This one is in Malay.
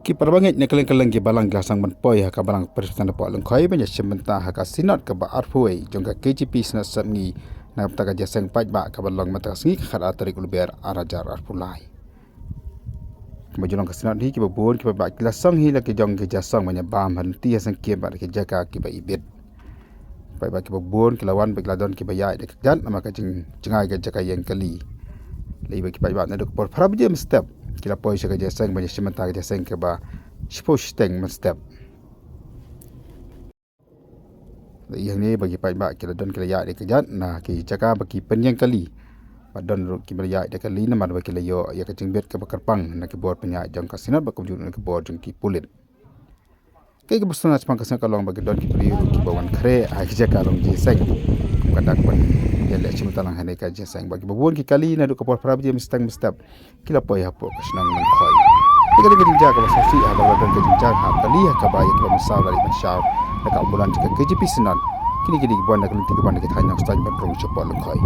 Ki perbangit ne keleng-keleng ki balang gasang menpoi ha ka balang persatuan po lengkhoi banyak sementara ha ka sinot ka ba arpoi jong ka KGP sinot samngi na ta ka jaseng paj ba ka balang mata singi ka khara tarik ulber arajar arpulai. Kemajulong ka sinot hi ki babon ki ba kilasang hi la ki jong ki jasang banyak bam han ti sang ki ba ki jaka ki ba ibit. Pai ba ki babon ki lawan ba ladon ki ba ya de jan nama ka jengai ka jaka yang kali. Lai ba ki pai ba na duk por prab je step kila poi sa ka jaseng banyak sementara ka jaseng ka ba Suppose teng step. Yang ni bagi pai ba kila don kila ya de kejat na ki jaka bagi penyang kali. Padon ki bala ya de kali na mar ba kila yo ya ka jingbet ka bakarpang na ki bor penya jang ka sinat ba kum jun ka bor jang ki pulit. Kai ka busna spang ka kalong bagi don ki priru ki bawan kre a ki jaka long ji seng. Kadak pan ya le chim talang hane ka ji seng bagi babon ki kali na du ka por prab je step kila poi hapo ka snang nang khoi. Jika dengan jaga masasi abang dan kejinjang hak kali ka baik ba masal dari masyar dekat ambulan jika KGP Senan kini buan nak nanti ke buan kita hanya stay berong cepat lengkai.